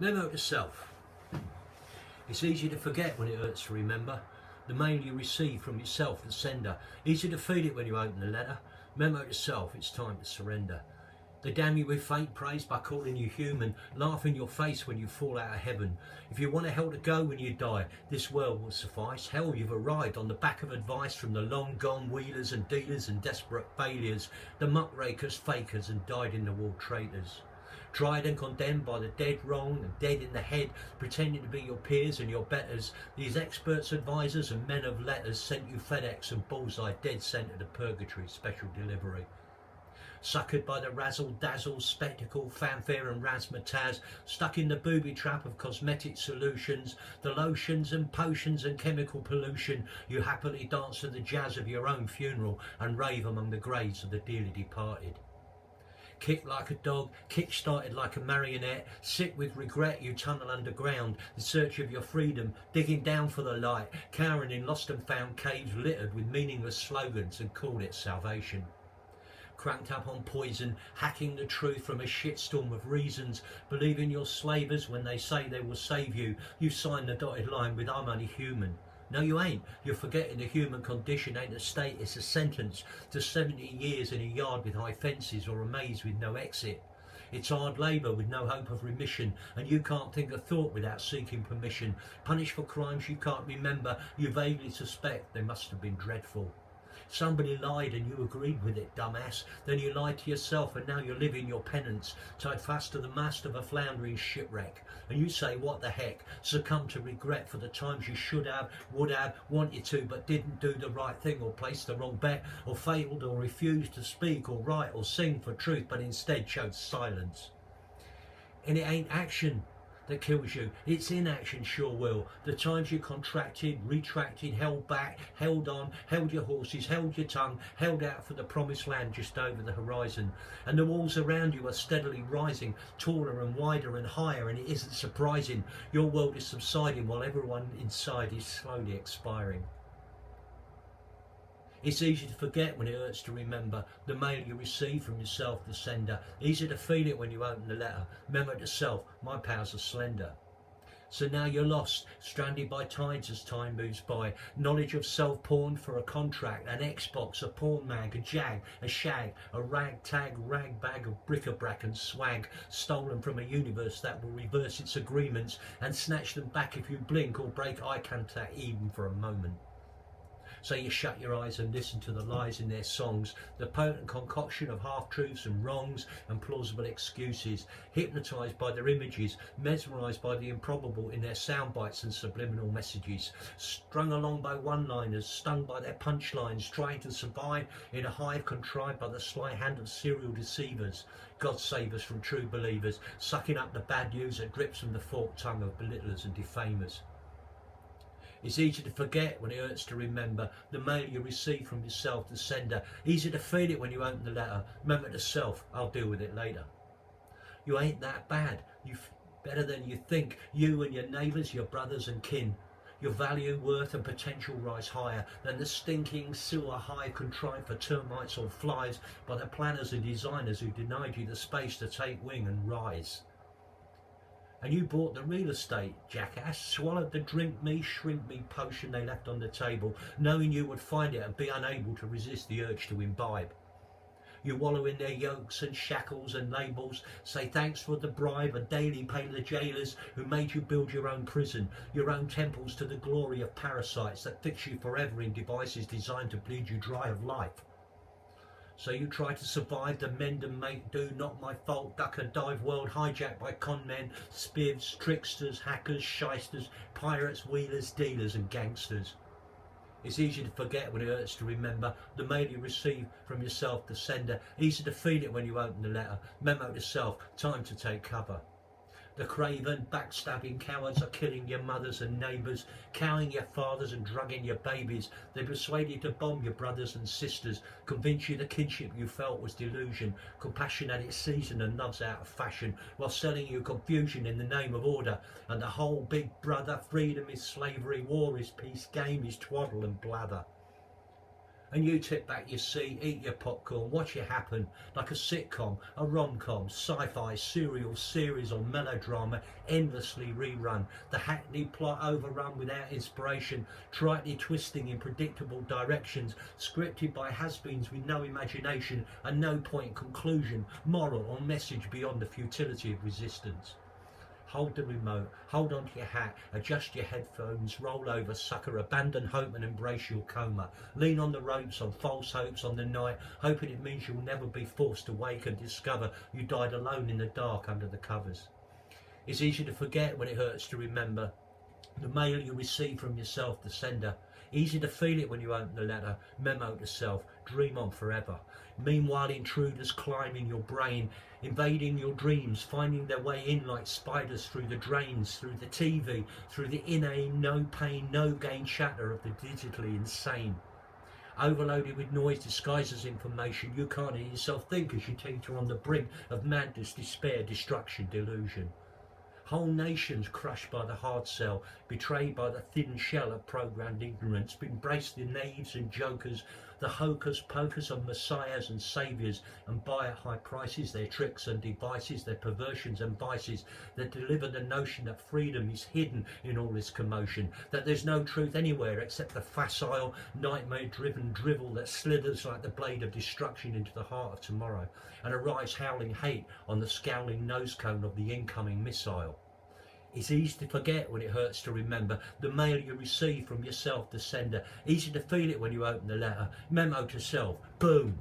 Memo to self. It's easy to forget when it hurts to remember. The mail you receive from yourself, the sender. Easy to feel it when you open the letter. Memo to self, it's time to surrender. They damn you with faint praise by calling you human, laugh in your face when you fall out of heaven. If you want a hell to go when you die, this world will suffice. Hell, you've arrived on the back of advice from the long gone wheelers and dealers and desperate failures, the muckrakers, fakers and died in the war traitors. Tried and condemned by the dead wrong and dead in the head, pretending to be your peers and your betters, these experts, advisors and men of letters sent you FedEx and Bullseye dead centre to purgatory special delivery. Suckered by the razzle-dazzle, spectacle, fanfare and razzmatazz, stuck in the booby trap of cosmetic solutions, the lotions and potions and chemical pollution, you happily dance to the jazz of your own funeral and rave among the graves of the dearly departed. Kicked like a dog, kick-started like a marionette, sick with regret you tunnel underground in search of your freedom, digging down for the light, cowering in lost and found caves littered with meaningless slogans and called it salvation. Cranked up on poison, hacking the truth from a shitstorm of reasons, believing you're slavers when they say they will save you, you sign the dotted line with I'm only human. No you ain't, you're forgetting the human condition ain't a state, it's a sentence to 70 years in a yard with high fences or a maze with no exit. It's hard labour with no hope of remission, and you can't think a thought without seeking permission. Punished for crimes you can't remember, you vaguely suspect they must have been dreadful. Somebody lied and you agreed with it, dumbass. Then you lied to yourself and now you're living your penance, tied fast to the mast of a floundering shipwreck. And you say, what the heck, succumb to regret for the times you should have, would have, wanted to, but didn't do the right thing or placed the wrong bet or failed or refused to speak or write or sing for truth but instead chose silence. And it ain't action that kills you, it's inaction sure will. The times you contracted, retracted, held back, held on, held your horses, held your tongue, held out for the promised land just over the horizon. And the walls around you are steadily rising, taller and wider and higher, and it isn't surprising. Your world is subsiding while everyone inside is slowly expiring. It's easy to forget when it hurts to remember. The mail you receive from yourself, the sender. Easy to feel it when you open the letter. Memo to self, my powers are slender. So now you're lost, stranded by tides as time moves by. Knowledge of self pawned for a contract, an Xbox, a porn mag, a jag, a shag, a ragtag rag bag of bric-a-brac and swag, stolen from a universe that will reverse its agreements and snatch them back if you blink or break eye contact even for a moment. So you shut your eyes and listen to the lies in their songs, the potent concoction of half-truths and wrongs and plausible excuses, hypnotised by their images, mesmerised by the improbable in their sound bites and subliminal messages, strung along by one-liners, stung by their punchlines, trying to survive in a hive contrived by the sly hand of serial deceivers. God save us from true believers, sucking up the bad news that drips from the forked tongue of belittlers and defamers. It's easy to forget when it hurts to remember. The mail you receive from yourself, the sender. Easy to feel it when you open the letter. Remember to self, I'll deal with it later. You ain't that bad. You're better than you think. You and your neighbours, your brothers and kin. Your value, worth and potential rise higher than the stinking sewer hive contrived for termites or flies by the planners and designers who denied you the space to take wing and rise. And you bought the real estate, jackass, swallowed the drink me, shrimp me potion they left on the table, knowing you would find it and be unable to resist the urge to imbibe. You wallow in their yokes and shackles and labels, say thanks for the bribe and daily pay the jailers who made you build your own prison, your own temples to the glory of parasites that fix you forever in devices designed to bleed you dry of life. So you try to survive the mend and make do, not my fault, duck and dive world hijacked by con men, spivs, tricksters, hackers, shysters, pirates, wheelers, dealers and gangsters. It's easy to forget when it hurts to remember. The mail you receive from yourself, the sender. Easy to feel it when you open the letter. Memo to self, time to take cover. The craven, backstabbing cowards are killing your mothers and neighbours, cowing your fathers and drugging your babies. They persuade you to bomb your brothers and sisters, convince you the kinship you felt was delusion, compassion at its season and love's out of fashion, while selling you confusion in the name of order. And the whole big brother, freedom is slavery, war is peace, game is twaddle and blather. and you tip back your seat, eat your popcorn, watch it happen like a sitcom, a rom-com, sci-fi, serial, series or melodrama, endlessly rerun. The hackneyed plot overrun without inspiration, tritely twisting in predictable directions, scripted by has-beens with no imagination and no point conclusion, moral or message beyond the futility of resistance. Hold the remote, hold onto your hat, adjust your headphones, roll over, sucker, abandon hope and embrace your coma. Lean on the ropes, on false hopes, on the night, hoping it means you'll never be forced to wake and discover you died alone in the dark under the covers. It's easy to forget when it hurts to remember. The mail you receive from yourself, the sender. Easy to feel it when you open the letter. Memo to self, dream on forever. Meanwhile, intruders climb in your brain, invading your dreams, finding their way in like spiders through the drains, through the TV, through the inane, no pain, no gain chatter of the digitally insane. Overloaded with noise disguised as information, you can't hear yourself think as you teeter on the brink of madness, despair, destruction, delusion. Whole nations crushed by the hard sell, betrayed by the thin shell of programmed ignorance, embraced the knaves and jokers, the hocus pocus of messiahs and saviours, and buy at high prices their tricks and devices, their perversions and vices, that deliver the notion that freedom is hidden in all this commotion, that there's no truth anywhere except the facile, nightmare-driven drivel that slithers like the blade of destruction into the heart of tomorrow, and arrives howling hate on the scowling nose cone of the incoming missile. It's easy to forget when it hurts to remember. The mail you receive from yourself, the sender. Easy to feel it when you open the letter. Memo to self. Boom.